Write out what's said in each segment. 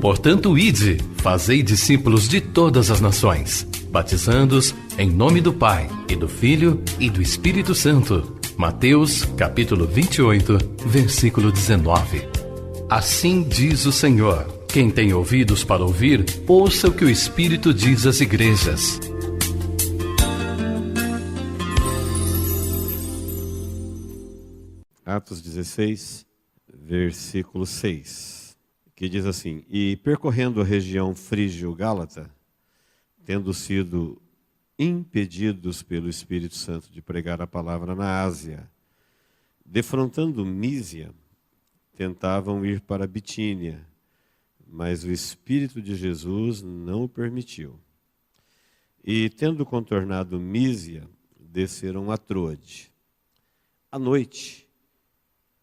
Portanto, ide, fazei discípulos de todas as nações, batizando-os em nome do Pai, e do Filho, e do Espírito Santo. Mateus, capítulo 28, versículo 19. Assim diz o Senhor: quem tem ouvidos para ouvir, ouça o que o Espírito diz às igrejas. Atos 16, versículo 6, que diz assim: e percorrendo a região frígio-gálata, tendo sido impedidos pelo Espírito Santo de pregar a palavra na Ásia, defrontando Mísia, tentavam ir para Bitínia, mas o Espírito de Jesus não o permitiu. E tendo contornado Mísia, desceram a Troade. À noite,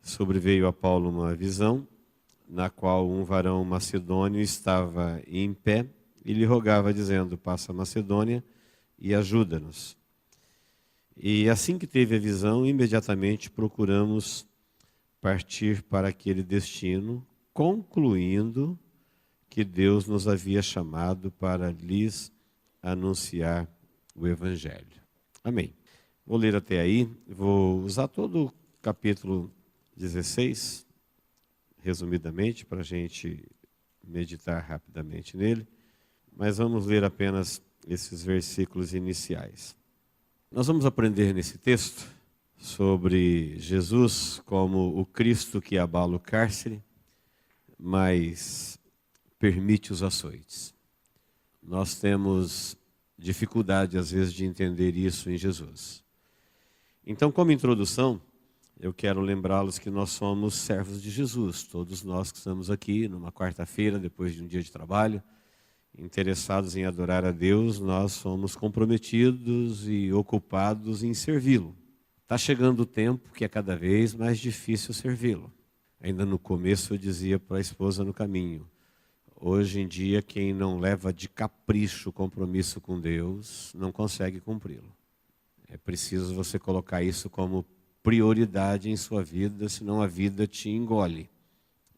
sobreveio a Paulo uma visão, na qual um varão macedônio estava em pé e lhe rogava, dizendo: passa a Macedônia e ajuda-nos. E assim que teve a visão, imediatamente procuramos partir para aquele destino, concluindo que Deus nos havia chamado para lhes anunciar o Evangelho. Amém. Vou ler até aí, vou usar todo o capítulo 16, resumidamente, para a gente meditar rapidamente nele, mas vamos ler apenas esses versículos iniciais. Nós vamos aprender nesse texto sobre Jesus como o Cristo que abala o cárcere, mas permite os açoites. Nós temos dificuldade, às vezes, de entender isso em Jesus. Então, como introdução, eu quero lembrá-los que nós somos servos de Jesus. Todos nós que estamos aqui numa quarta-feira, depois de um dia de trabalho, interessados em adorar a Deus, nós somos comprometidos e ocupados em servi-lo. Está chegando o tempo que é cada vez mais difícil servi-lo. Ainda no começo eu dizia para a esposa no caminho: hoje em dia quem não leva de capricho o compromisso com Deus não consegue cumpri-lo. É preciso você colocar isso como prioridade em sua vida, senão a vida te engole,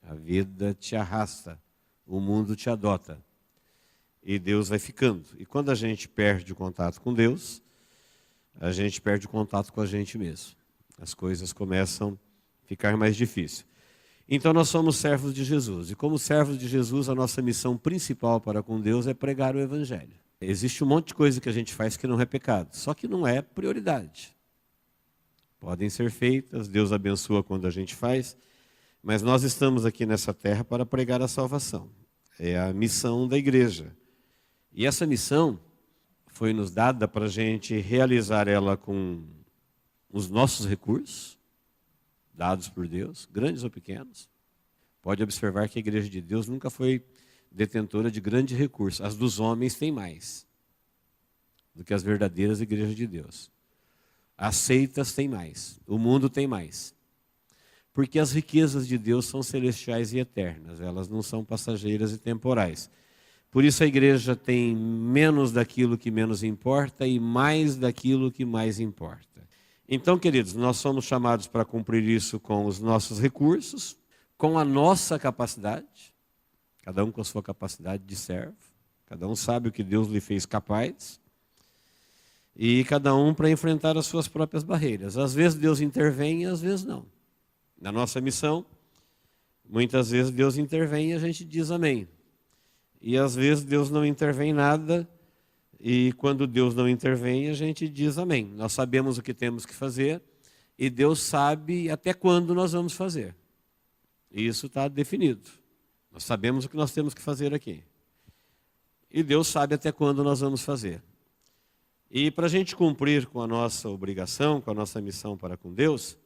a vida te arrasta, o mundo te adota e Deus vai ficando. E quando a gente perde o contato com Deus, a gente perde o contato com a gente mesmo. As coisas começam a ficar mais difíceis. Então nós somos servos de Jesus, e como servos de Jesus, a nossa missão principal para com Deus é pregar o Evangelho. Existe um monte de coisa que a gente faz que não é pecado, só que não é prioridade. Podem ser feitas, Deus abençoa quando a gente faz, mas nós estamos aqui nessa terra para pregar a salvação. É a missão da igreja. E essa missão foi nos dada para a gente realizar ela com os nossos recursos, dados por Deus, grandes ou pequenos. Pode observar que a igreja de Deus nunca foi detentora de grandes recursos. As dos homens têm mais do que as verdadeiras igrejas de Deus. As seitas têm mais, o mundo tem mais. Porque as riquezas de Deus são celestiais e eternas, elas não são passageiras e temporais. Por isso a igreja tem menos daquilo que menos importa e mais daquilo que mais importa. Então, queridos, nós somos chamados para cumprir isso com os nossos recursos, com a nossa capacidade, cada um com a sua capacidade de servo, cada um sabe o que Deus lhe fez capaz, e cada um para enfrentar as suas próprias barreiras. Às vezes Deus intervém e às vezes não. Na nossa missão, muitas vezes Deus intervém e a gente diz amém. E às vezes Deus não intervém nada, e quando Deus não intervém, a gente diz amém. Nós sabemos o que temos que fazer, e Deus sabe até quando nós vamos fazer. E isso está definido. Nós sabemos o que nós temos que fazer aqui. E Deus sabe até quando nós vamos fazer. E para a gente cumprir com a nossa obrigação, com a nossa missão para com Deus,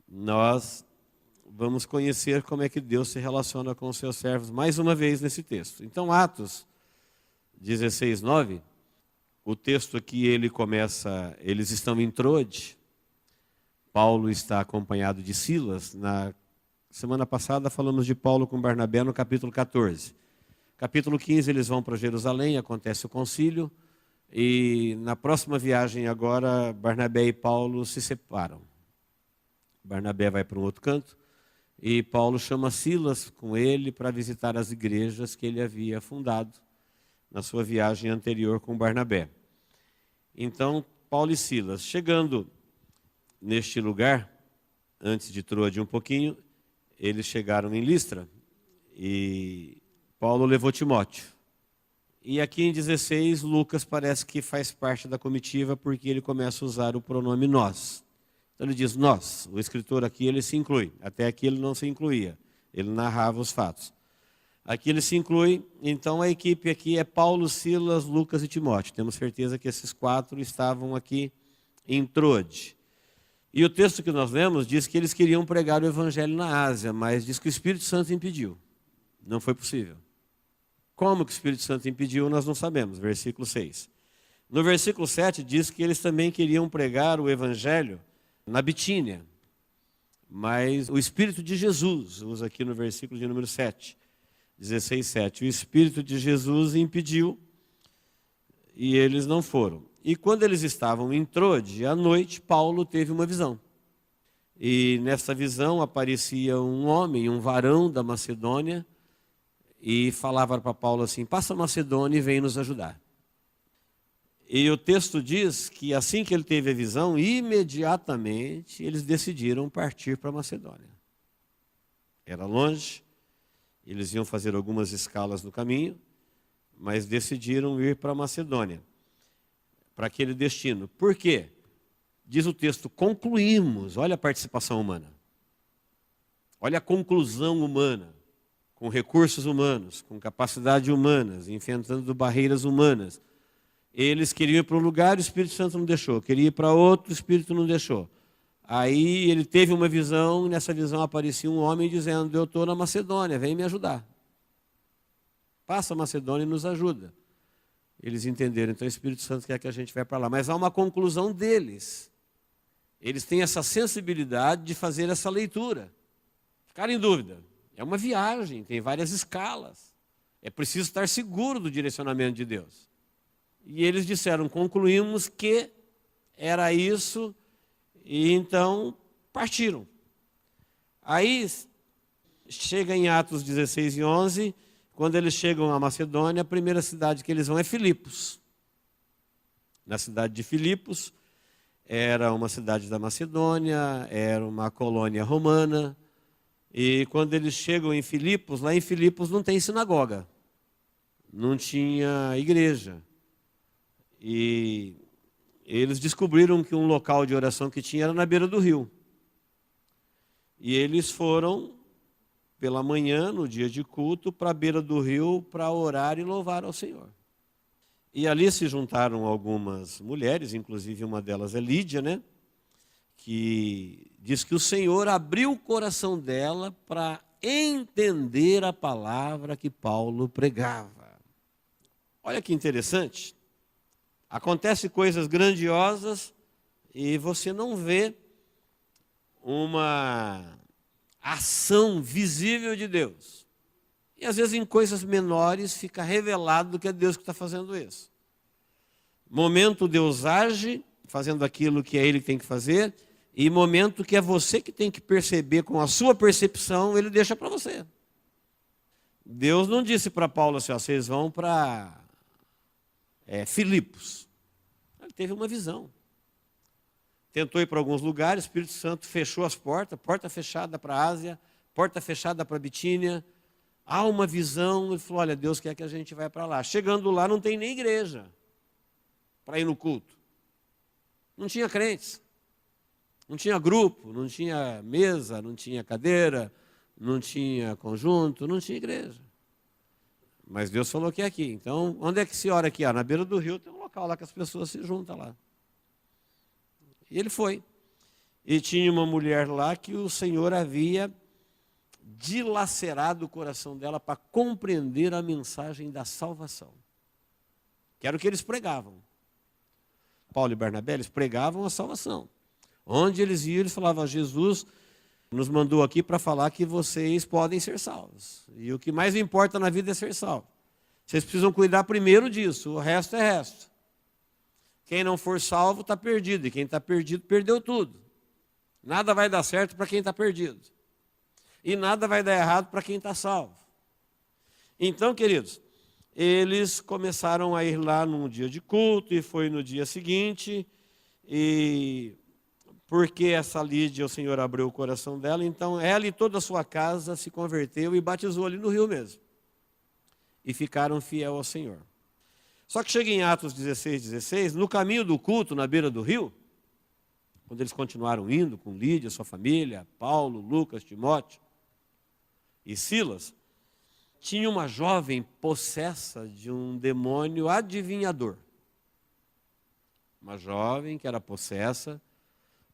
nós vamos conhecer como é que Deus se relaciona com os seus servos, mais uma vez nesse texto. Então, Atos 16, 9, o texto aqui ele começa, eles estão em Troade, Paulo está acompanhado de Silas. Na semana passada falamos de Paulo com Barnabé no capítulo 14. Capítulo 15 eles vão para Jerusalém, acontece o concílio, e na próxima viagem agora, Barnabé e Paulo se separam. Barnabé vai para um outro canto, E Paulo chama Silas com ele para visitar as igrejas que ele havia fundado na sua viagem anterior com Barnabé. Então, Paulo e Silas, chegando neste lugar, antes de Troade um pouquinho, eles chegaram em Listra e Paulo levou Timóteo. E aqui em 16, Lucas parece que faz parte da comitiva porque ele começa a usar o pronome nós. Então ele diz nós, o escritor aqui ele se inclui, até aqui ele não se incluía, ele narrava os fatos. Aqui ele se inclui, então a equipe aqui é Paulo, Silas, Lucas e Timóteo. Temos certeza que esses 4 estavam aqui em Troade. E o texto que nós lemos diz que eles queriam pregar o evangelho na Ásia, mas diz que o Espírito Santo impediu. Não foi possível. Como que o Espírito Santo impediu, nós não sabemos. Versículo 6. No versículo 7 diz que eles também queriam pregar o evangelho na Bitínia. Mas o Espírito de Jesus, usa aqui no versículo de número 7, 16, 7. O Espírito de Jesus impediu e eles não foram. E quando eles estavam em Troade, à noite, Paulo teve uma visão. E nessa visão aparecia um homem, um varão da Macedônia, e falava para Paulo assim, passa a Macedônia e vem nos ajudar. E o texto diz que assim que ele teve a visão, imediatamente eles decidiram partir para a Macedônia. Era longe, eles iam fazer algumas escalas no caminho, mas decidiram ir para a Macedônia, para aquele destino. Por quê? Diz o texto, concluímos, olha a participação humana, olha a conclusão humana, com recursos humanos, com capacidade humanas, enfrentando barreiras humanas. Eles queriam ir para um lugar, o Espírito Santo não deixou. Queria ir para outro, o Espírito não deixou. Aí ele teve uma visão, e nessa visão aparecia um homem dizendo, eu estou na Macedônia, vem me ajudar. Passa a Macedônia e nos ajuda. Eles entenderam, então o Espírito Santo quer que a gente vá para lá. Mas há uma conclusão deles. Eles têm essa sensibilidade de fazer essa leitura. Ficaram em dúvida. É uma viagem, tem várias escalas. É preciso estar seguro do direcionamento de Deus. E eles disseram, concluímos que era isso, e então partiram. Aí, chega em Atos 16 e 11, quando eles chegam à Macedônia, a primeira cidade que eles vão é Filipos. Na cidade de Filipos, era uma cidade da Macedônia, era uma colônia romana, e quando eles chegam em Filipos, lá em Filipos não tem sinagoga, não tinha igreja. E eles descobriram que um local de oração que tinha era na beira do rio. E eles foram pela manhã, no dia de culto, para a beira do rio para orar e louvar ao Senhor. E ali se juntaram algumas mulheres, inclusive uma delas é Lídia, né? Que diz que o Senhor abriu o coração dela para entender a palavra que Paulo pregava. Olha que interessante. Acontecem coisas grandiosas e você não vê uma ação visível de Deus. E às vezes em coisas menores fica revelado que é Deus que está fazendo isso. Momento Deus age, fazendo aquilo que é Ele que tem que fazer, e momento que é você que tem que perceber com a sua percepção, Ele deixa para você. Deus não disse para Paulo assim, ó, vocês vão para Filipos. Ele teve uma visão. Tentou ir para alguns lugares, o Espírito Santo fechou as portas, porta fechada para a Ásia, porta fechada para a Bitínia. Há uma visão, ele falou, olha, Deus quer que a gente vá para lá. Chegando lá, não tem nem igreja para ir no culto. Não tinha crentes, não tinha grupo, não tinha mesa, não tinha cadeira, não tinha conjunto, não tinha igreja. Mas Deus falou que é aqui. Então, onde é que se ora aqui? Na beira do rio tem um local lá que as pessoas se juntam lá. E ele foi. E tinha uma mulher lá que o Senhor havia dilacerado o coração dela para compreender a mensagem da salvação. Que era o que eles pregavam. Paulo e Barnabé, eles pregavam a salvação. Onde eles iam, eles falavam, Jesus nos mandou aqui para falar que vocês podem ser salvos. E o que mais importa na vida é ser salvo. Vocês precisam cuidar primeiro disso, o resto é resto. Quem não for salvo está perdido, e quem está perdido perdeu tudo. Nada vai dar certo para quem está perdido. E nada vai dar errado para quem está salvo. Então, queridos, eles começaram a ir lá num dia de culto, e foi no dia seguinte, e porque essa Lídia, o Senhor abriu o coração dela, então ela e toda a sua casa se converteu e batizou ali no rio mesmo. E ficaram fiel ao Senhor. Só que chega em Atos 16, no caminho do culto, na beira do rio, quando eles continuaram indo com Lídia, sua família, Paulo, Lucas, Timóteo e Silas, tinha uma jovem possessa de um demônio adivinhador. Uma jovem que era possessa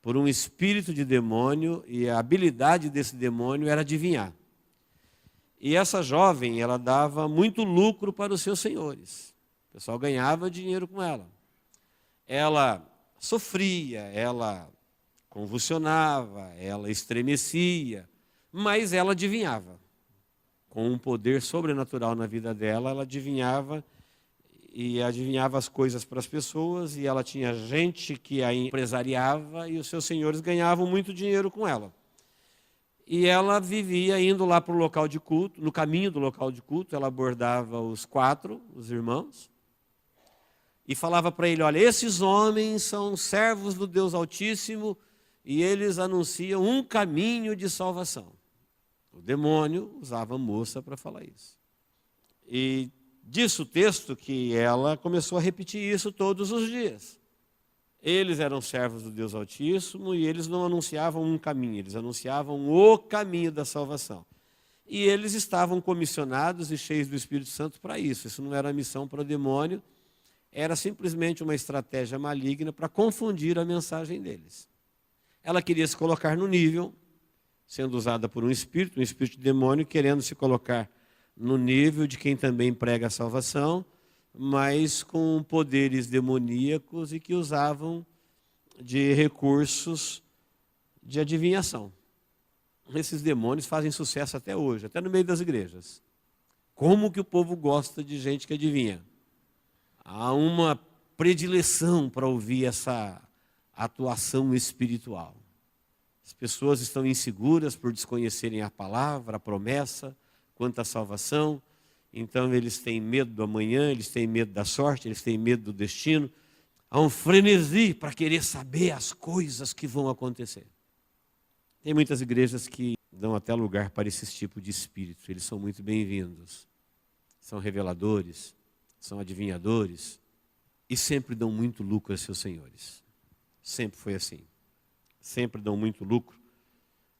por um espírito de demônio, e a habilidade desse demônio era adivinhar. E essa jovem, ela dava muito lucro para os seus senhores. O pessoal ganhava dinheiro com ela. Ela sofria, ela convulsionava, ela estremecia, mas ela adivinhava. Com um poder sobrenatural na vida dela, ela adivinhava, e adivinhava as coisas para as pessoas, e ela tinha gente que a empresariava, e os seus senhores ganhavam muito dinheiro com ela. E ela vivia indo lá para o local de culto, no caminho do local de culto, ela abordava os irmãos, e falava para ele: olha, esses homens são servos do Deus Altíssimo, e eles anunciam um caminho de salvação. O demônio usava a moça para falar isso. E diz o texto que ela começou a repetir isso todos os dias. Eles eram servos do Deus Altíssimo, e eles não anunciavam um caminho, eles anunciavam o caminho da salvação. E eles estavam comissionados e cheios do Espírito Santo para isso. Isso não era missão para o demônio, era simplesmente uma estratégia maligna para confundir a mensagem deles. Ela queria se colocar no nível, sendo usada por um espírito de demônio, querendo se colocar no nível de quem também prega a salvação, mas com poderes demoníacos e que usavam de recursos de adivinhação. Esses demônios fazem sucesso até hoje, até no meio das igrejas. Como que o povo gosta de gente que adivinha? Há uma predileção para ouvir essa atuação espiritual. As pessoas estão inseguras por desconhecerem a palavra, a promessa, quanto à salvação. Então eles têm medo do amanhã, eles têm medo da sorte, eles têm medo do destino. Há um frenesi para querer saber as coisas que vão acontecer. Tem muitas igrejas que dão até lugar para esse tipo de espírito. Eles são muito bem-vindos. São reveladores, são adivinhadores e sempre dão muito lucro a seus senhores. Sempre foi assim. Sempre dão muito lucro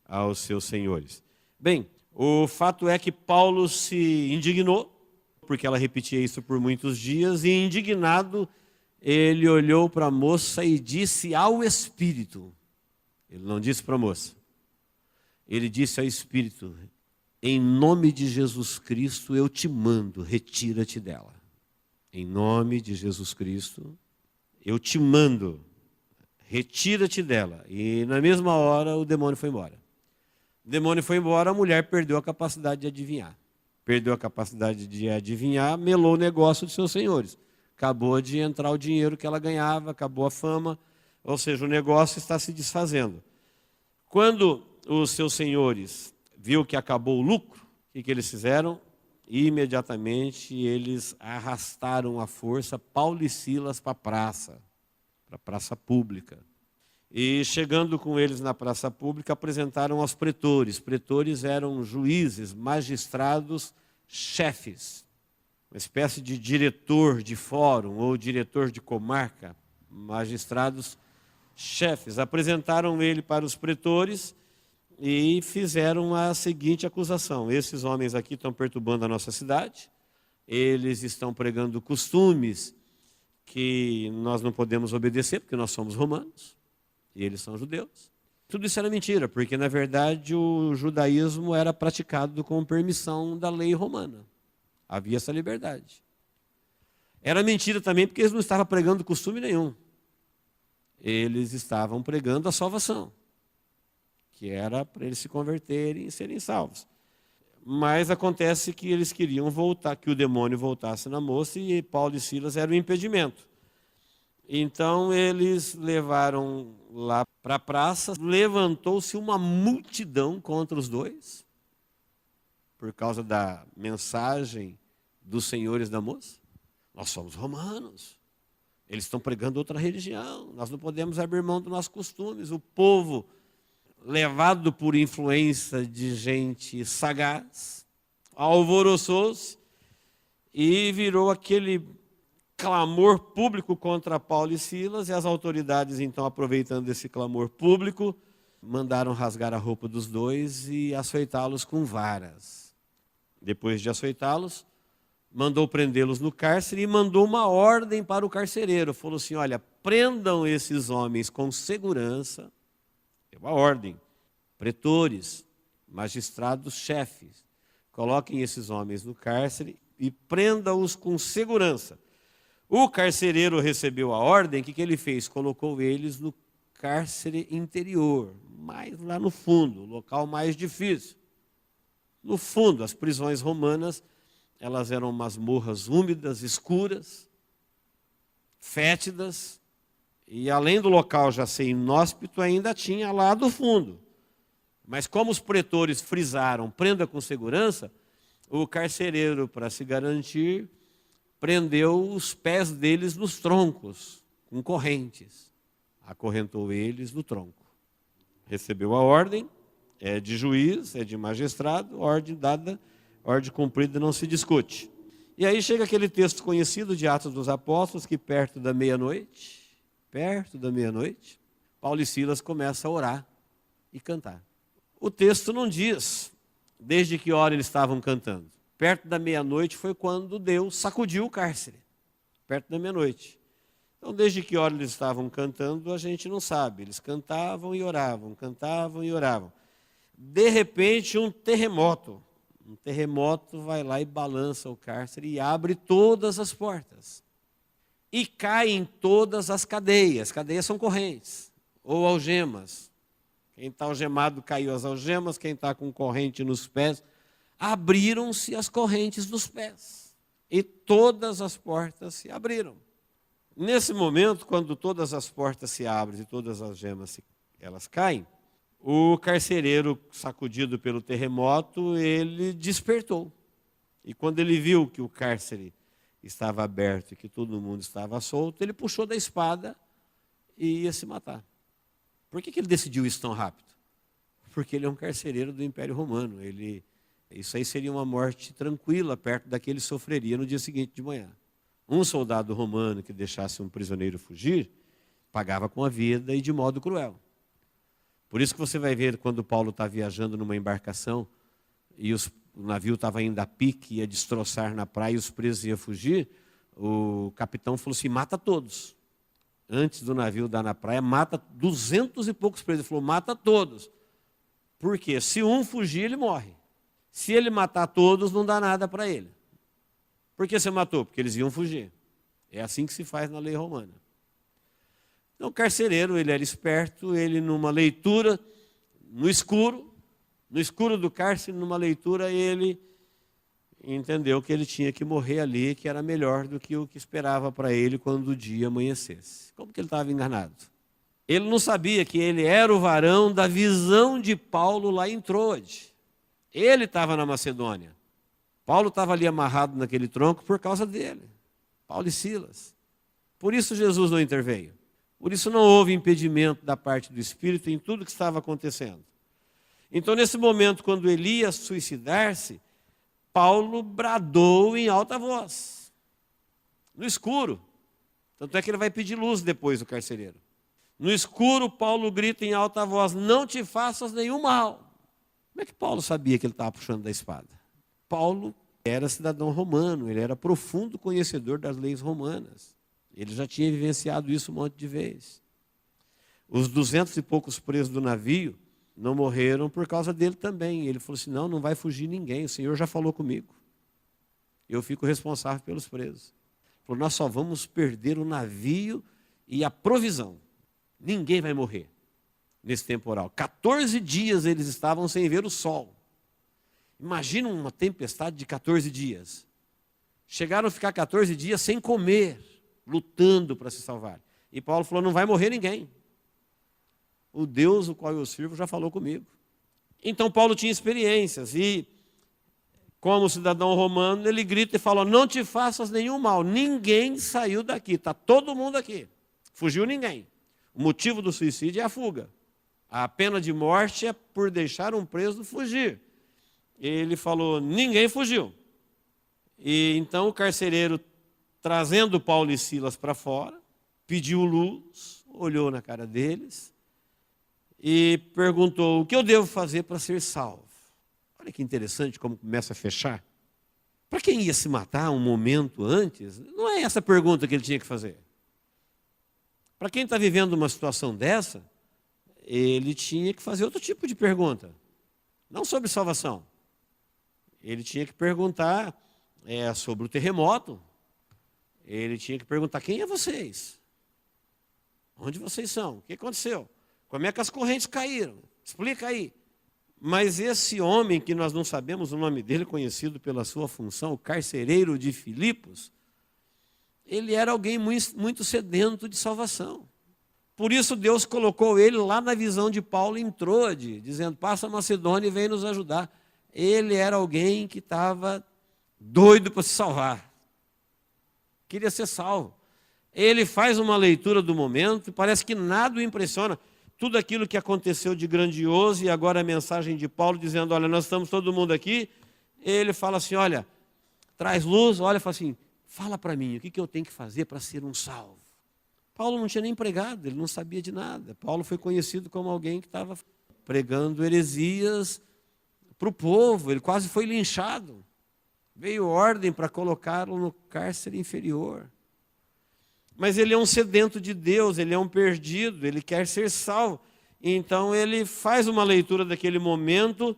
aos seus senhores. Bem, o fato é que Paulo se indignou, porque ela repetia isso por muitos dias, e indignado, ele olhou para a moça e disse ao espírito, ele não disse para a moça, ele disse ao espírito: em nome de Jesus Cristo eu te mando, retira-te dela. Em nome de Jesus Cristo eu te mando, retira-te dela. E na mesma hora o demônio foi embora. O demônio foi embora, a mulher perdeu a capacidade de adivinhar. Perdeu a capacidade de adivinhar, melou o negócio dos seus senhores. Acabou de entrar o dinheiro que ela ganhava, acabou a fama, ou seja, o negócio está se desfazendo. Quando os seus senhores viu que acabou o lucro, o que eles fizeram? Imediatamente eles arrastaram à força Paulo e Silas para a praça pública. E chegando com eles na praça pública, apresentaram aos pretores. Pretores eram juízes, magistrados, chefes. Uma espécie de diretor de fórum ou diretor de comarca. Magistrados, chefes. Apresentaram ele para os pretores e fizeram a seguinte acusação: esses homens aqui estão perturbando a nossa cidade, eles estão pregando costumes que nós não podemos obedecer, porque nós somos romanos, e eles são judeus. Tudo isso era mentira, porque na verdade o judaísmo era praticado com permissão da lei romana. Havia essa liberdade. Era mentira também porque eles não estavam pregando costume nenhum. Eles estavam pregando a salvação, que era para eles se converterem e serem salvos. Mas acontece que eles queriam voltar, que o demônio voltasse na moça, e Paulo e Silas eram um impedimento. Então eles levaram lá para a praça, levantou-se uma multidão contra os dois, por causa da mensagem dos senhores da moça? Nós somos romanos. Eles estão pregando outra religião. Nós não podemos abrir mão dos nossos costumes. O povo, levado por influência de gente sagaz, alvoroçou-se e virou aquele clamor público contra Paulo e Silas. E as autoridades, então, aproveitando esse clamor público, mandaram rasgar a roupa dos dois e açoitá-los com varas. Depois de açoitá-los, mandou prendê-los no cárcere e mandou uma ordem para o carcereiro. Falou assim, olha, prendam esses homens com segurança. Deu uma ordem. Pretores, magistrados, chefes. Coloquem esses homens no cárcere e prenda-os com segurança. O carcereiro recebeu a ordem, o que ele fez? Colocou eles no cárcere interior, mais lá no fundo, o local mais difícil. No fundo, as prisões romanas, elas eram masmorras úmidas, escuras, fétidas, e além do local já ser inóspito, ainda tinha lá do fundo. Mas como os pretores frisaram, prenda com segurança, o carcereiro, para se garantir, prendeu os pés deles nos troncos, com correntes. Acorrentou eles no tronco. Recebeu a ordem, é de juiz, é de magistrado, ordem dada, ordem cumprida não se discute. E aí chega aquele texto conhecido de Atos dos Apóstolos, que perto da meia-noite, Paulo e Silas começam a orar e cantar. O texto não diz desde que hora eles estavam cantando. Perto da meia-noite foi quando Deus sacudiu o cárcere. Perto da meia-noite. Então, desde que hora eles estavam cantando, a gente não sabe. Eles cantavam e oravam, cantavam e oravam. De repente, um terremoto vai lá e balança o cárcere e abre todas as portas. E cai em todas as cadeias. Cadeias são correntes ou algemas. Quem está algemado caiu as algemas, quem está com corrente nos pés. Abriram-se as correntes dos pés. E todas as portas se abriram. Nesse momento, quando todas as portas se abrem e todas as algemas elas caem, o carcereiro, sacudido pelo terremoto, ele despertou. E quando ele viu que o cárcere estava aberto e que todo mundo estava solto, ele puxou da espada e ia se matar. Por que ele decidiu isso tão rápido? Porque ele é um carcereiro do Império Romano. Isso aí seria uma morte tranquila, perto da que ele sofreria no dia seguinte de manhã. Um soldado romano que deixasse um prisioneiro fugir, pagava com a vida e de modo cruel. Por isso que você vai ver quando Paulo está viajando numa embarcação e o navio estava indo a pique, ia destroçar na praia e os presos iam fugir, o capitão falou assim, mata todos. Antes do navio dar na praia, mata 200 e poucos presos. Ele falou, mata todos. Por quê? Se um fugir, ele morre. Se ele matar todos, não dá nada para ele. Por que você matou? Porque eles iam fugir. É assim que se faz na lei romana. Então o carcereiro, ele era esperto, ele numa leitura, no escuro do cárcere, numa leitura, ele entendeu que ele tinha que morrer ali, que era melhor do que o que esperava para ele quando o dia amanhecesse. Como que ele estava enganado? Ele não sabia que ele era o varão da visão de Paulo lá em Troade. Ele estava na Macedônia. Paulo estava ali amarrado naquele tronco por causa dele. Paulo e Silas. Por isso Jesus não interveio. Por isso não houve impedimento da parte do Espírito em tudo que estava acontecendo. Então, nesse momento, quando ele ia suicidar-se, Paulo bradou em alta voz, no escuro. Tanto é que ele vai pedir luz depois do carcereiro. No escuro, Paulo grita em alta voz, não te faças nenhum mal. Como é que Paulo sabia que ele estava puxando da espada? Paulo era cidadão romano, ele era profundo conhecedor das leis romanas. Ele já tinha vivenciado isso um monte de vezes. Os 200 e poucos presos do navio não morreram por causa dele também. Ele falou assim, não vai fugir ninguém, o Senhor já falou comigo. Eu fico responsável pelos presos. Ele falou, nós só vamos perder o navio e a provisão. Ninguém vai morrer nesse temporal. 14 dias eles estavam sem ver o sol. Imagina uma tempestade de 14 dias. Chegaram a ficar 14 dias sem comer, lutando para se salvar. E Paulo falou, não vai morrer ninguém. O Deus o qual eu sirvo já falou comigo. Então Paulo tinha experiências e como cidadão romano, ele grita e fala: não te faças nenhum mal, ninguém saiu daqui, está todo mundo aqui, fugiu ninguém. O motivo do suicídio é a fuga. A pena de morte é por deixar um preso fugir. Ele falou: ninguém fugiu. E então o carcereiro, trazendo Paulo e Silas para fora, pediu luz, olhou na cara deles e perguntou: o que eu devo fazer para ser salvo? Olha que interessante como começa a fechar. Para quem ia se matar um momento antes, não é essa pergunta que ele tinha que fazer. Para quem está vivendo uma situação dessa, ele tinha que fazer outro tipo de pergunta. Não sobre salvação. Ele tinha que perguntar sobre o terremoto. Ele tinha que perguntar: quem é vocês? Onde vocês são? O que aconteceu? Como é que as correntes caíram? Explica aí. Mas esse homem, que nós não sabemos o nome dele, conhecido pela sua função, o carcereiro de Filipos, ele era alguém muito sedento de salvação. Por isso Deus colocou ele lá na visão de Paulo em Troade, dizendo: passa a Macedônia e vem nos ajudar. Ele era alguém que estava doido para se salvar. Queria ser salvo. Ele faz uma leitura do momento e parece que nada o impressiona. Tudo aquilo que aconteceu de grandioso, e agora a mensagem de Paulo dizendo: olha, nós estamos todo mundo aqui. Ele fala assim: olha, traz luz, olha, fala assim: fala para mim, o que eu tenho que fazer para ser um salvo? Paulo não tinha nem pregado, ele não sabia de nada. Paulo foi conhecido como alguém que estava pregando heresias para o povo, ele quase foi linchado. Veio ordem para colocá-lo no cárcere inferior. Mas ele é um sedento de Deus, ele é um perdido, ele quer ser salvo. Então ele faz uma leitura daquele momento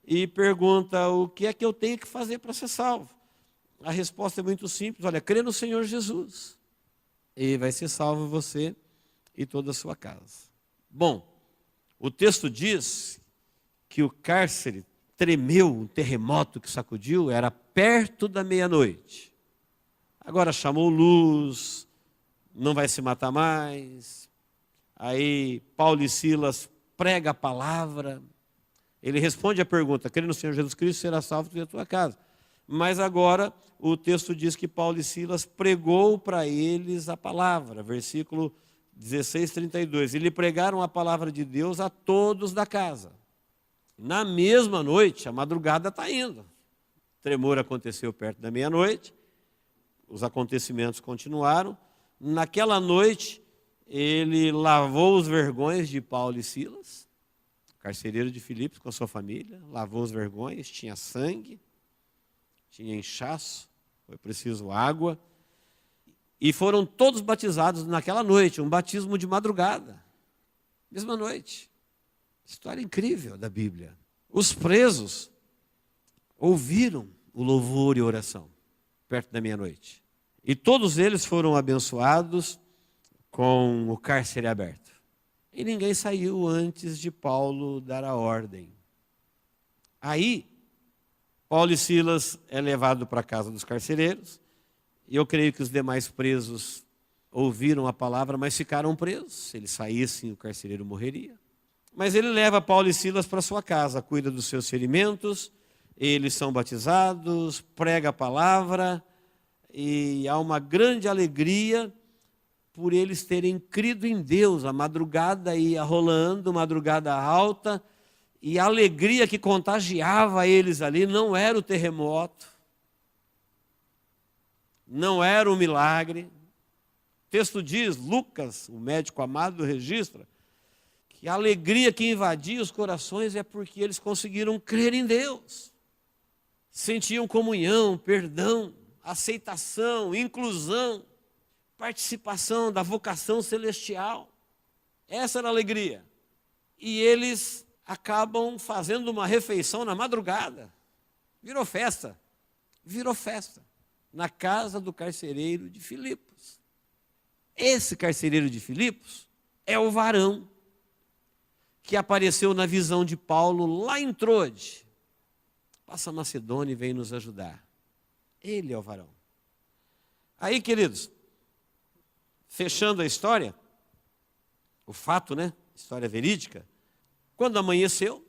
e pergunta: o que é que eu tenho que fazer para ser salvo? A resposta é muito simples: olha, crê no Senhor Jesus e vai ser salvo você e toda a sua casa. Bom, o texto diz que o cárcere tremeu, um terremoto que sacudiu, era perto da meia-noite. Agora chamou luz, não vai se matar mais. Aí Paulo e Silas prega a palavra. Ele responde a pergunta: crê no Senhor Jesus Cristo, será salvo tu e a tua casa. Mas agora o texto diz que Paulo e Silas pregou para eles a palavra. Versículo 16, 32. E lhe pregaram a palavra de Deus a todos da casa. Na mesma noite, a madrugada está indo. O tremor aconteceu perto da meia-noite. Os acontecimentos continuaram. Naquela noite, ele lavou os vergões de Paulo e Silas, carcereiro de Filipos com a sua família, lavou os vergões, tinha sangue, tinha inchaço, foi preciso água, e foram todos batizados naquela noite, um batismo de madrugada, mesma noite. História incrível da Bíblia. Os presos ouviram o louvor e oração perto da meia-noite. E todos eles foram abençoados com o cárcere aberto. E ninguém saiu antes de Paulo dar a ordem. Aí, Paulo e Silas é levado para a casa dos carcereiros. E eu creio que os demais presos ouviram a palavra, mas ficaram presos. Se eles saíssem, o carcereiro morreria. Mas ele leva Paulo e Silas para sua casa, cuida dos seus ferimentos, eles são batizados, prega a palavra, e há uma grande alegria por eles terem crido em Deus. A madrugada ia rolando, madrugada alta, e a alegria que contagiava eles ali não era o terremoto, não era o milagre. O texto diz, Lucas, o médico amado, registra, que a alegria que invadia os corações é porque eles conseguiram crer em Deus. Sentiam comunhão, perdão, aceitação, inclusão, participação da vocação celestial. Essa era a alegria. E eles acabam fazendo uma refeição na madrugada. Virou festa. Virou festa. Na casa do carcereiro de Filipos. Esse carcereiro de Filipos é o varão que apareceu na visão de Paulo lá em Troade. Passa a Macedônia e vem nos ajudar. Ele é o varão. Aí, queridos, fechando a história, o fato, né? História verídica. Quando amanheceu,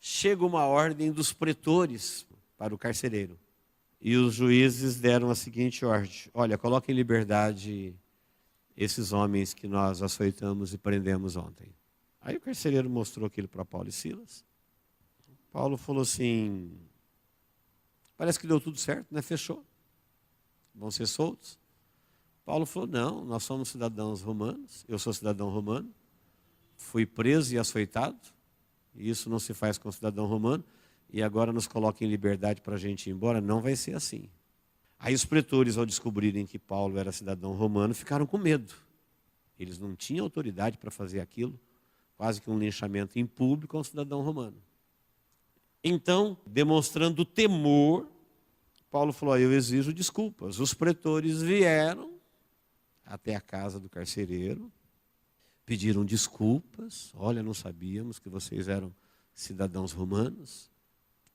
chega uma ordem dos pretores para o carcereiro. E os juízes deram a seguinte ordem: olha, coloque em liberdade esses homens que nós açoitamos e prendemos ontem. Aí o carcereiro mostrou aquilo para Paulo e Silas. Paulo falou assim: parece que deu tudo certo, né? Fechou. Vão ser soltos. Paulo falou: não, nós somos cidadãos romanos, eu sou cidadão romano, fui preso e açoitado, e isso não se faz com cidadão romano, e agora nos coloca em liberdade para a gente ir embora. Não vai ser assim. Aí os pretores, ao descobrirem que Paulo era cidadão romano, ficaram com medo. Eles não tinham autoridade para fazer aquilo, quase que um linchamento em público a um cidadão romano. Então, demonstrando temor, Paulo falou: eu exijo desculpas. Os pretores vieram até a casa do carcereiro, pediram desculpas. Olha, não sabíamos que vocês eram cidadãos romanos.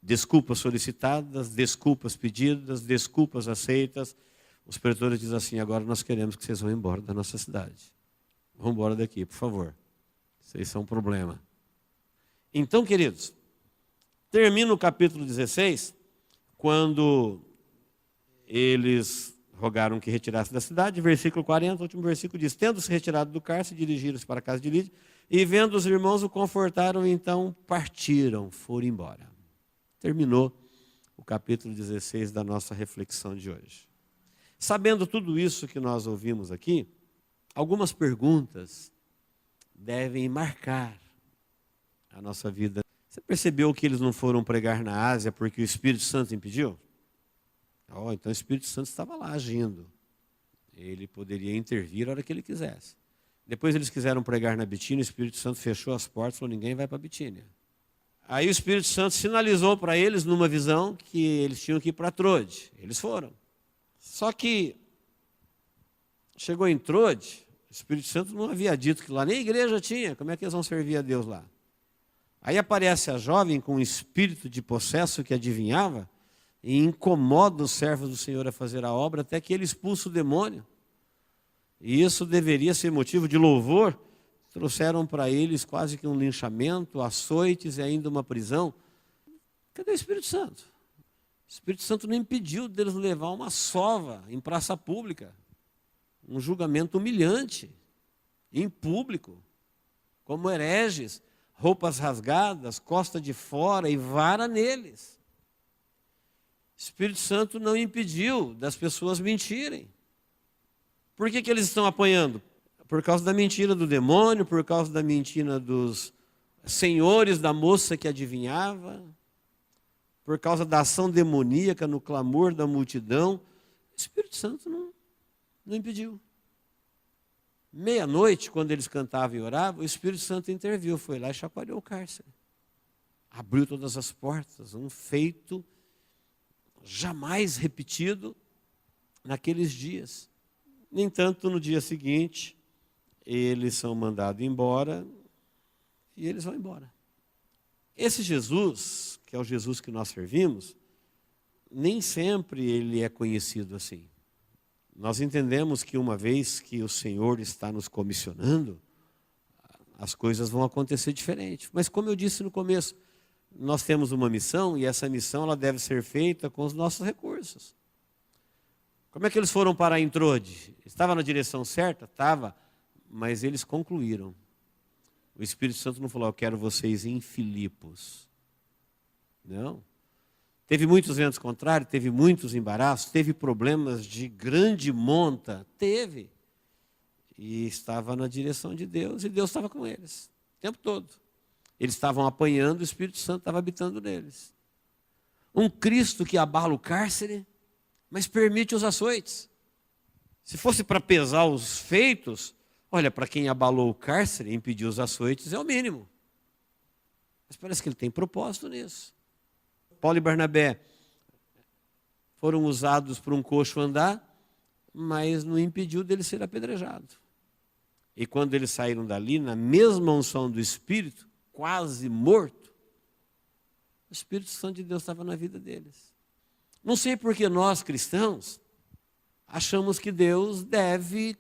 Desculpas solicitadas, desculpas pedidas, desculpas aceitas. Os pretores dizem assim: agora nós queremos que vocês vão embora da nossa cidade. Vão embora daqui, por favor. Vocês são um problema. Então, queridos, termina o capítulo 16, quando eles rogaram que retirasse da cidade. Versículo 40, o último versículo diz: tendo-se retirado do cárcere, dirigiram-se para a casa de Lídia, e vendo os irmãos o confortaram, então partiram, foram embora. Terminou o capítulo 16 da nossa reflexão de hoje. Sabendo tudo isso que nós ouvimos aqui, algumas perguntas devem marcar a nossa vida. Você percebeu que eles não foram pregar na Ásia porque o Espírito Santo impediu? Então o Espírito Santo estava lá agindo. Ele poderia intervir a hora que ele quisesse. Depois eles quiseram pregar na Bitínia, o Espírito Santo fechou as portas e falou: ninguém vai para a Bitínia. Aí o Espírito Santo sinalizou para eles, numa visão, que eles tinham que ir para Trode. Eles foram. Só que chegou em Trode, o Espírito Santo não havia dito que lá nem igreja tinha. Como é que eles vão servir a Deus lá? Aí aparece a jovem com um espírito de possesso que adivinhava e incomoda os servos do Senhor a fazer a obra até que ele expulsa o demônio. E isso deveria ser motivo de louvor. Trouxeram para eles quase que um linchamento, açoites e ainda uma prisão. Cadê o Espírito Santo? O Espírito Santo não impediu deles levar uma sova em praça pública. Um julgamento humilhante, em público, como hereges, roupas rasgadas, costa de fora e vara neles. O Espírito Santo não impediu das pessoas mentirem. Por que eles estão apanhando? Por causa da mentira do demônio, por causa da mentira dos senhores da moça que adivinhava, por causa da ação demoníaca no clamor da multidão. O Espírito Santo não impediu. Meia-noite, quando eles cantavam e oravam, o Espírito Santo interviu, foi lá e chacoalhou o cárcere. Abriu todas as portas, um feito jamais repetido naqueles dias. No entanto, no dia seguinte, eles são mandados embora e eles vão embora. Esse Jesus, que é o Jesus que nós servimos, nem sempre ele é conhecido assim. Nós entendemos que uma vez que o Senhor está nos comissionando, as coisas vão acontecer diferente. Mas como eu disse no começo, nós temos uma missão e essa missão ela deve ser feita com os nossos recursos. Como é que eles foram parar em Trode? Estava na direção certa? Estava. Mas eles concluíram. O Espírito Santo não falou: eu quero vocês em Filipos. Não. Teve muitos ventos contrários, teve muitos embaraços, teve problemas de grande monta. Teve. E estava na direção de Deus e Deus estava com eles o tempo todo. Eles estavam apanhando, o Espírito Santo estava habitando neles. Um Cristo que abala o cárcere, mas permite os açoites. Se fosse para pesar os feitos, olha, para quem abalou o cárcere, impediu os açoites, é o mínimo. Mas parece que ele tem propósito nisso. Paulo e Barnabé foram usados por um coxo andar, mas não impediu dele ser apedrejado. E quando eles saíram dali, na mesma unção do Espírito, quase morto, o Espírito Santo de Deus estava na vida deles. Não sei por que nós, cristãos, achamos que Deus deve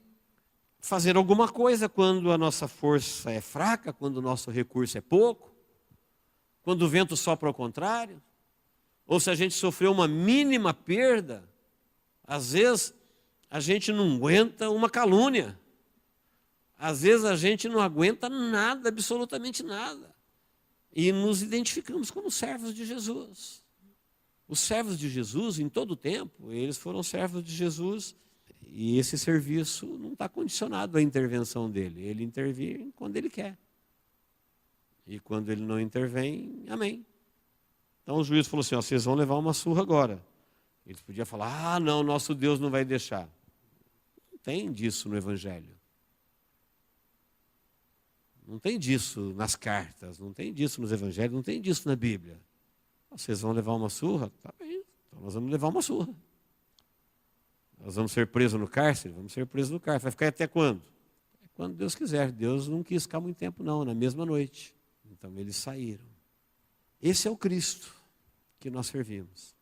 fazer alguma coisa quando a nossa força é fraca, quando o nosso recurso é pouco, quando o vento sopra ao contrário. ou se a gente sofreu uma mínima perda, às vezes a gente não aguenta uma calúnia. Às vezes a gente não aguenta nada, absolutamente nada. E nos identificamos como servos de Jesus. Os servos de Jesus, em todo o tempo, eles foram servos de Jesus. E esse serviço não está condicionado à intervenção dele. Ele intervém quando ele quer. E quando ele não intervém, amém. Então o juiz falou assim, ó, vocês vão levar uma surra agora. Eles podiam falar, não, nosso Deus não vai deixar. Não tem disso no Evangelho. Não tem disso nas cartas, não tem disso nos Evangelhos, não tem disso na Bíblia. Vocês vão levar uma surra? Tá bem, então nós vamos levar uma surra. Nós vamos ser presos no cárcere? Vamos ser presos no cárcere. Vai ficar até quando? Quando Deus quiser. Deus não quis ficar muito tempo não, na mesma noite. Então eles saíram. Esse é o Cristo que nós servimos.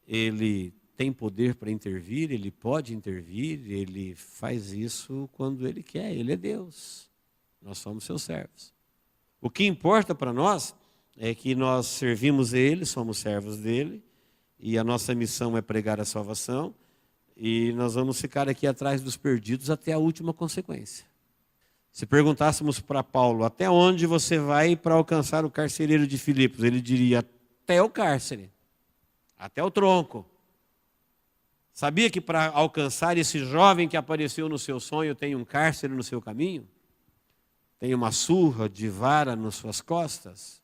Ele tem poder para intervir, ele pode intervir, ele faz isso quando ele quer, ele é Deus. Nós somos seus servos. O que importa para nós é que nós servimos ele, somos servos dele, e a nossa missão é pregar a salvação, e nós vamos ficar aqui atrás dos perdidos até a última consequência. Se perguntássemos para Paulo, até onde você vai para alcançar o carcereiro de Filipos? Ele diria, até o cárcere, até o tronco. Sabia que para alcançar esse jovem que apareceu no seu sonho, tem um cárcere no seu caminho? Tem uma surra de vara nas suas costas?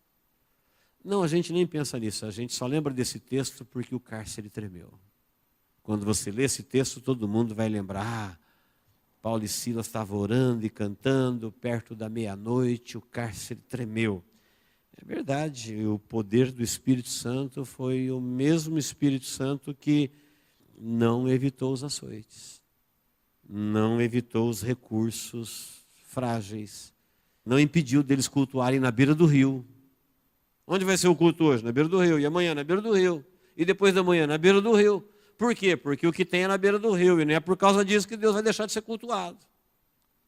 Não, a gente nem pensa nisso, a gente só lembra desse texto porque o cárcere tremeu. Quando você lê esse texto, todo mundo vai lembrar, Paulo e Silas estavam orando e cantando, perto da meia-noite, o cárcere tremeu. É verdade, o poder do Espírito Santo foi o mesmo Espírito Santo que não evitou os açoites, não evitou os recursos frágeis, não impediu deles cultuarem na beira do rio. Onde vai ser o culto hoje? Na beira do rio. E amanhã na beira do rio. E depois da manhã na beira do rio. Por quê? Porque o que tem é na beira do rio. E não é por causa disso que Deus vai deixar de ser cultuado.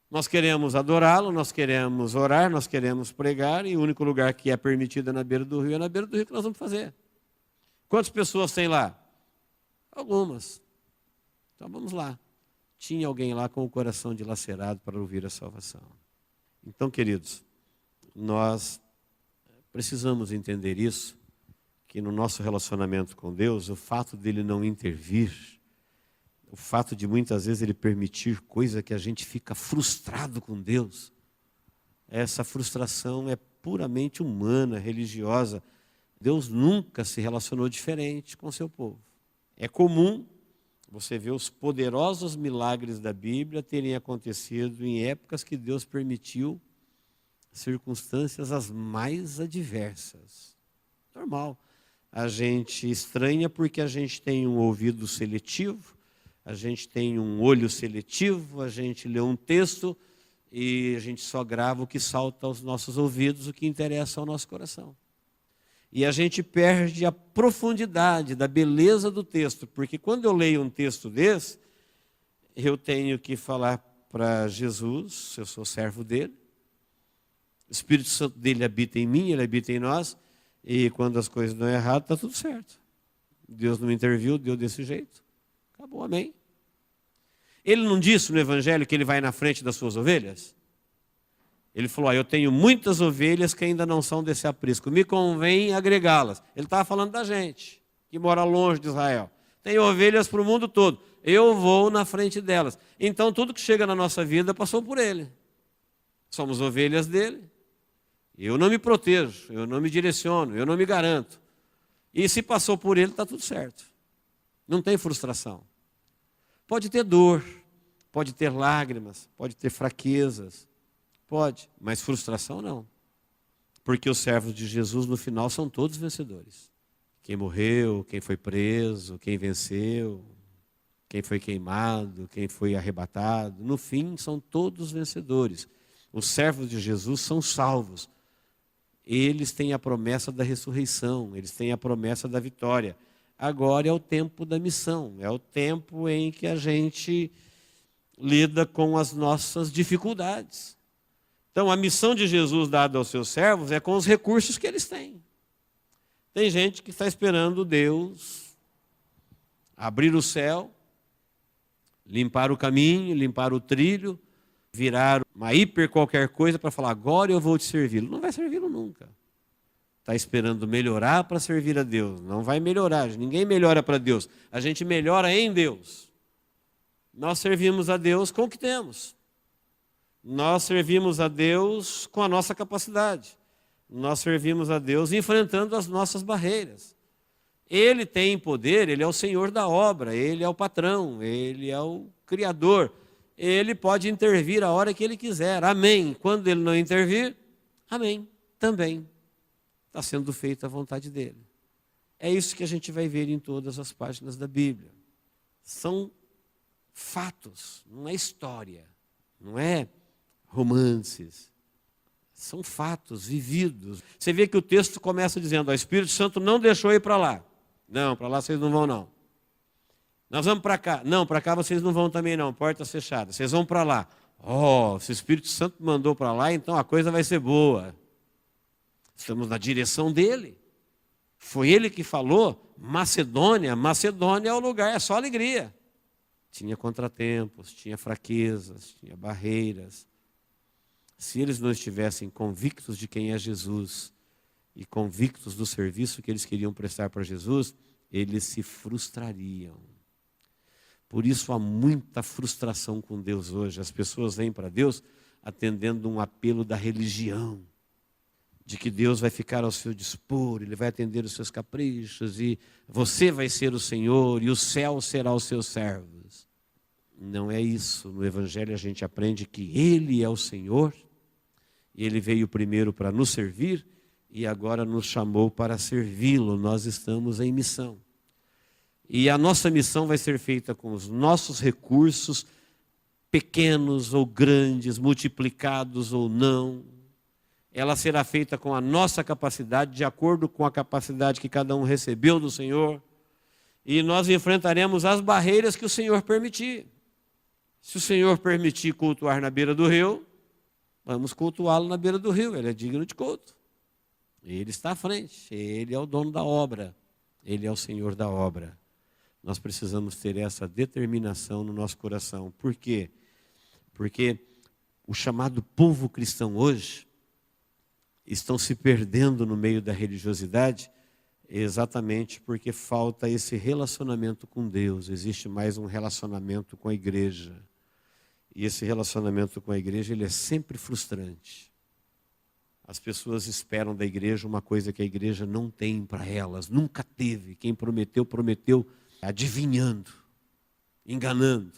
Nós queremos adorá-lo, nós queremos orar, nós queremos pregar. E o único lugar que é permitido na beira do rio é na beira do rio que nós vamos fazer. Quantas pessoas tem lá? Algumas. Então vamos lá. Tinha alguém lá com o coração dilacerado para ouvir a salvação. Então, queridos, nós precisamos entender isso, que no nosso relacionamento com Deus, o fato dele não intervir, o fato de muitas vezes ele permitir coisa que a gente fica frustrado com Deus, essa frustração é puramente humana, religiosa. Deus nunca se relacionou diferente com o seu povo. É comum você ver os poderosos milagres da Bíblia terem acontecido em épocas que Deus permitiu circunstâncias as mais adversas. Normal. A gente estranha porque a gente tem um ouvido seletivo, a gente tem um olho seletivo, a gente lê um texto e a gente só grava o que salta aos nossos ouvidos, o que interessa ao nosso coração. E a gente perde a profundidade da beleza do texto, porque quando eu leio um texto desse, eu tenho que falar para Jesus, eu sou servo dele, o Espírito Santo dele habita em mim, ele habita em nós, e quando as coisas dão errado, está tudo certo. Deus não interviu, deu desse jeito. Acabou, amém. Ele não disse no Evangelho que ele vai na frente das suas ovelhas? Ele falou, eu tenho muitas ovelhas que ainda não são desse aprisco, me convém agregá-las. Ele estava falando da gente, que mora longe de Israel. Tem ovelhas para o mundo todo, eu vou na frente delas. Então tudo que chega na nossa vida passou por ele. Somos ovelhas dele. Eu não me protejo, eu não me direciono, eu não me garanto. E se passou por ele, está tudo certo. Não tem frustração. Pode ter dor, pode ter lágrimas, pode ter fraquezas, pode, mas frustração não. Porque os servos de Jesus no final são todos vencedores. Quem morreu, quem foi preso, quem venceu, quem foi queimado, quem foi arrebatado, no fim são todos vencedores. Os servos de Jesus são salvos. Eles têm a promessa da ressurreição, eles têm a promessa da vitória. Agora é o tempo da missão, é o tempo em que a gente lida com as nossas dificuldades. Então, a missão de Jesus dada aos seus servos é com os recursos que eles têm. Tem gente que está esperando Deus abrir o céu, limpar o caminho, limpar o trilho, virar uma hiper qualquer coisa para falar, agora eu vou te servi-lo. Não vai servi-lo nunca. Está esperando melhorar para servir a Deus. Não vai melhorar, ninguém melhora para Deus. A gente melhora em Deus. Nós servimos a Deus com o que temos. Nós servimos a Deus com a nossa capacidade. Nós servimos a Deus enfrentando as nossas barreiras. Ele tem poder, Ele é o Senhor da obra, Ele é o patrão, Ele é o Criador. Ele pode intervir a hora que Ele quiser, amém. Quando Ele não intervir, amém, também. Está sendo feita a vontade dEle. É isso que a gente vai ver em todas as páginas da Bíblia. São fatos, não é história, não é romances. São fatos vividos. Você vê que o texto começa dizendo, o Espírito Santo não deixou ir para lá. Não, para lá vocês não vão não. Nós vamos para cá. Não, para cá vocês não vão também não, portas fechadas. Vocês vão para lá. Se o Espírito Santo mandou para lá, então a coisa vai ser boa. Estamos na direção dele. Foi ele que falou, Macedônia. Macedônia é o lugar, é só alegria. Tinha contratempos, tinha fraquezas, tinha barreiras. Se eles não estivessem convictos de quem é Jesus e convictos do serviço que eles queriam prestar para Jesus, eles se frustrariam. Por isso há muita frustração com Deus hoje. As pessoas vêm para Deus atendendo um apelo da religião, de que Deus vai ficar ao seu dispor, Ele vai atender os seus caprichos, e você vai ser o Senhor, e o céu será os seus servos. Não é isso. No Evangelho a gente aprende que Ele é o Senhor, e Ele veio primeiro para nos servir, e agora nos chamou para servi-lo. Nós estamos em missão. E a nossa missão vai ser feita com os nossos recursos, pequenos ou grandes, multiplicados ou não. Ela será feita com a nossa capacidade, de acordo com a capacidade que cada um recebeu do Senhor. E nós enfrentaremos as barreiras que o Senhor permitir. Se o Senhor permitir cultuar na beira do rio, vamos cultuá-lo na beira do rio. Ele é digno de culto. Ele está à frente. Ele é o dono da obra. Ele é o Senhor da obra. Nós precisamos ter essa determinação no nosso coração. Por quê? Porque o chamado povo cristão hoje estão se perdendo no meio da religiosidade exatamente porque falta esse relacionamento com Deus. Existe mais um relacionamento com a igreja. E esse relacionamento com a igreja, ele é sempre frustrante. As pessoas esperam da igreja uma coisa que a igreja não tem para elas, nunca teve. Quem prometeu, prometeu adivinhando, enganando.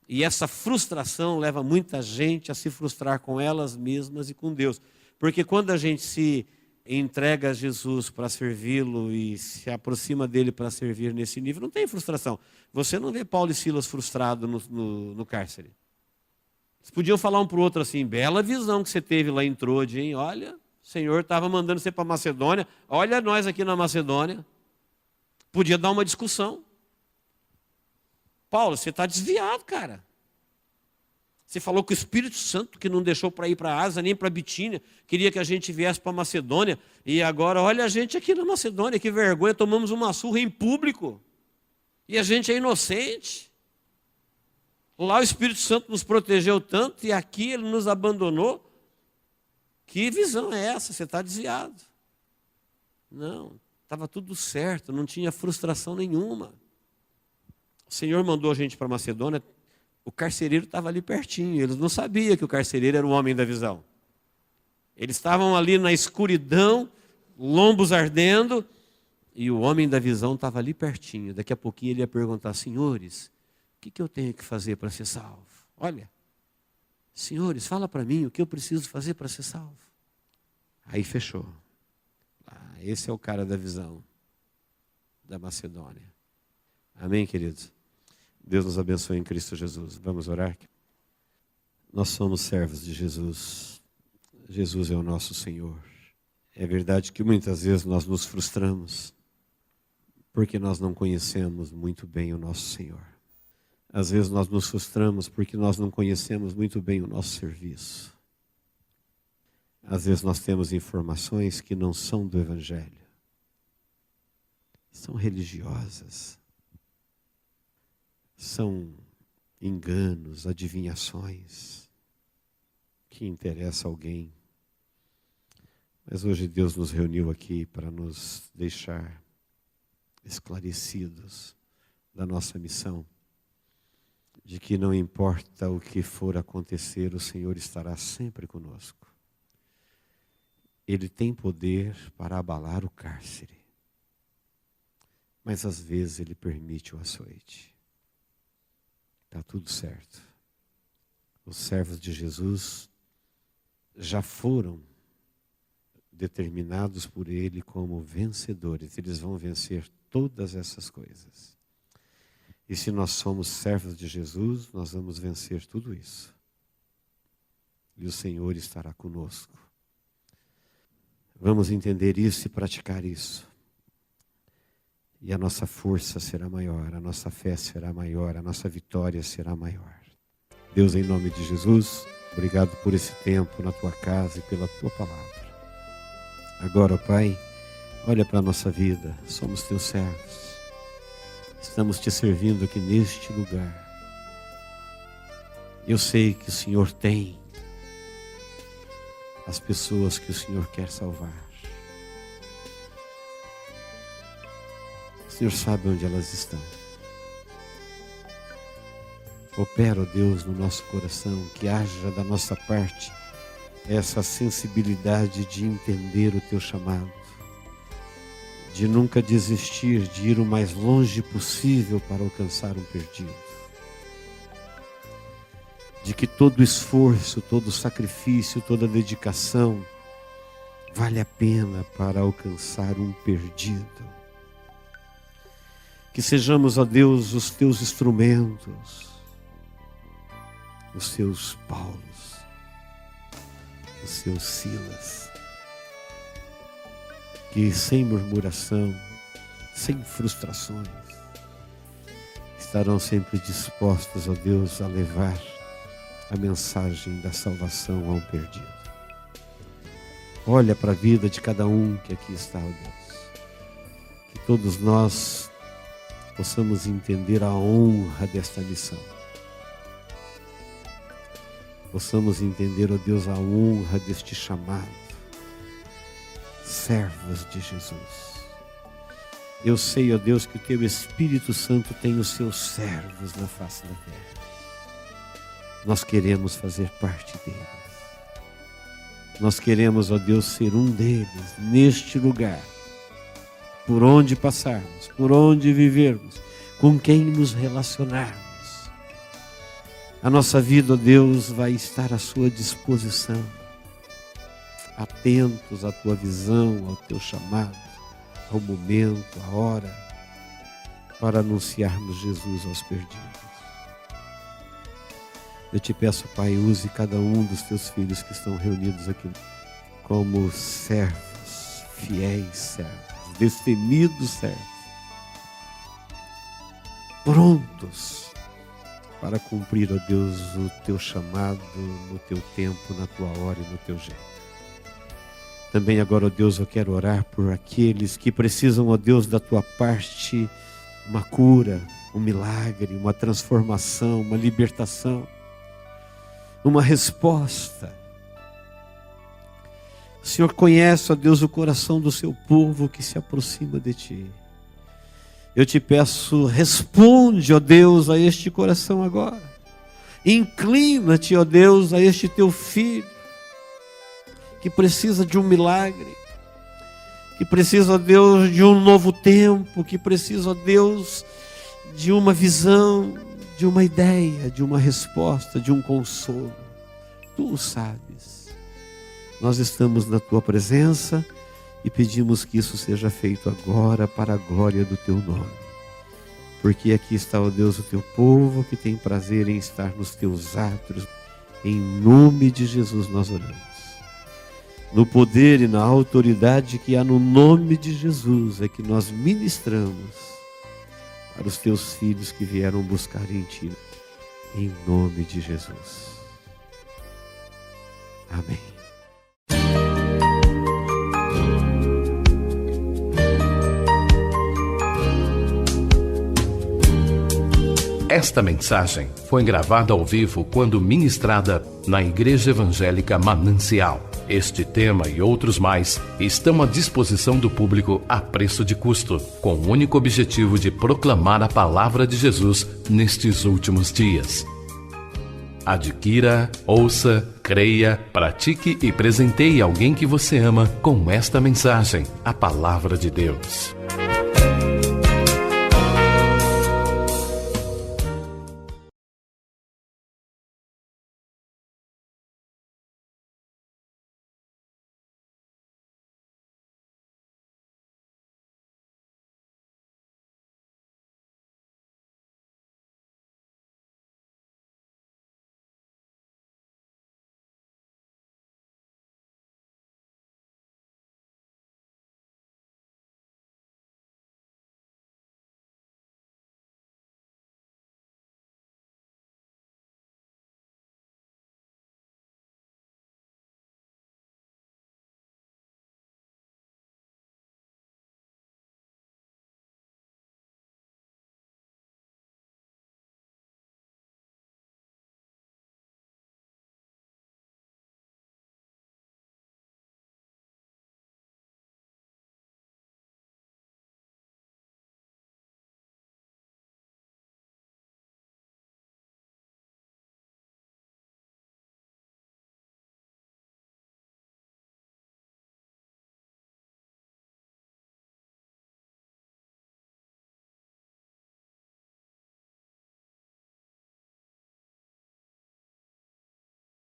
E essa frustração leva muita gente a se frustrar com elas mesmas e com Deus. Porque quando a gente se entrega a Jesus para servi-lo e se aproxima dele para servir nesse nível, não tem frustração. Você não vê Paulo e Silas frustrados no cárcere. Eles podiam falar um para o outro assim, bela visão que você teve lá em Trode, hein? Olha, o Senhor estava mandando você para Macedônia, olha nós aqui na Macedônia. Podia dar uma discussão. Paulo, você está desviado, cara. Você falou que o Espírito Santo, que não deixou para ir para a Ásia, nem para a Bitínia, queria que a gente viesse para a Macedônia, e agora, olha a gente aqui na Macedônia, que vergonha, tomamos uma surra em público, e a gente é inocente. Lá o Espírito Santo nos protegeu tanto, e aqui ele nos abandonou. Que visão é essa? Você está desviado. Não, estava tudo certo, não tinha frustração nenhuma. O Senhor mandou a gente para a Macedônia. O carcereiro estava ali pertinho, eles não sabiam que o carcereiro era o homem da visão. Eles estavam ali na escuridão, lombos ardendo, e o homem da visão estava ali pertinho. Daqui a pouquinho ele ia perguntar, senhores, o que eu tenho que fazer para ser salvo? Olha, senhores, fala para mim o que eu preciso fazer para ser salvo. Aí fechou. Esse é o cara da visão da Macedônia. Amém, queridos? Deus nos abençoe em Cristo Jesus. Vamos orar? Nós somos servos de Jesus. Jesus é o nosso Senhor. É verdade que muitas vezes nós nos frustramos porque nós não conhecemos muito bem o nosso Senhor. Às vezes nós nos frustramos porque nós não conhecemos muito bem o nosso serviço. Às vezes nós temos informações que não são do Evangelho. são religiosas, são enganos, adivinhações que interessam alguém. Mas hoje Deus nos reuniu aqui para nos deixar esclarecidos da nossa missão, de que não importa o que for acontecer, o Senhor estará sempre conosco. Ele tem poder para abalar o cárcere, mas às vezes Ele permite o açoite. Está tudo certo. Os servos de Jesus já foram determinados por Ele como vencedores. Eles vão vencer todas essas coisas. E se nós somos servos de Jesus, nós vamos vencer tudo isso. E o Senhor estará conosco. Vamos entender isso e praticar isso. E a nossa força será maior, a nossa fé será maior, a nossa vitória será maior. Deus, em nome de Jesus, obrigado por esse tempo na tua casa e pela tua palavra. Agora, ó Pai, olha para a nossa vida, somos teus servos. Estamos te servindo aqui neste lugar. Eu sei que o Senhor tem as pessoas que o Senhor quer salvar. O Senhor sabe onde elas estão. Opera, ó Deus, no nosso coração, que haja da nossa parte essa sensibilidade de entender o teu chamado, de nunca desistir, de ir o mais longe possível para alcançar um perdido. De que todo esforço, todo sacrifício, toda dedicação vale a pena para alcançar um perdido. Que sejamos, ó Deus, os teus instrumentos, os seus Paulos, os seus Silas, que sem murmuração, sem frustrações, estarão sempre dispostos, ó Deus, a levar a mensagem da salvação ao perdido. Olha para a vida de cada um que aqui está, ó Deus. Que todos nós possamos entender a honra desta missão. Possamos entender, ó Deus, a honra deste chamado. Servos de Jesus. Eu sei, ó Deus, que o teu Espírito Santo tem os seus servos na face da terra. Nós queremos fazer parte deles. Nós queremos, ó Deus, ser um deles neste lugar. Por onde passarmos, por onde vivermos, com quem nos relacionarmos. A nossa vida, ó Deus, vai estar à sua disposição. Atentos à tua visão, ao teu chamado, ao momento, à hora, para anunciarmos Jesus aos perdidos. Eu te peço, Pai, use cada um dos teus filhos que estão reunidos aqui como servos, fiéis servos, destemidos servos, prontos para cumprir, ó Deus, o teu chamado no teu tempo, na tua hora e no teu jeito. Também agora, ó Deus, eu quero orar por aqueles que precisam, ó Deus, da tua parte, uma cura, um milagre, uma transformação, uma libertação, uma resposta. O Senhor conhece, ó Deus, o coração do seu povo que se aproxima de ti. Eu te peço, responde, ó Deus, a este coração agora. Inclina-te, ó Deus, a este teu filho, que precisa de um milagre, que precisa, ó Deus, de um novo tempo, que precisa, ó Deus, de uma visão, de uma ideia, de uma resposta, de um consolo. Tu o sabes. Nós estamos na tua presença e pedimos que isso seja feito agora para a glória do teu nome. Porque aqui está, ó Deus, o teu povo que tem prazer em estar nos teus átrios. Em nome de Jesus nós oramos. No poder e na autoridade que há no nome de Jesus é que nós ministramos para os teus filhos que vieram buscar em ti. Em nome de Jesus. Amém. Esta mensagem foi gravada ao vivo quando ministrada na Igreja Evangélica Manancial. Este tema e outros mais estão à disposição do público a preço de custo, com o único objetivo de proclamar a palavra de Jesus nestes últimos dias. Adquira, ouça, creia, pratique e presenteie alguém que você ama com esta mensagem, a palavra de Deus.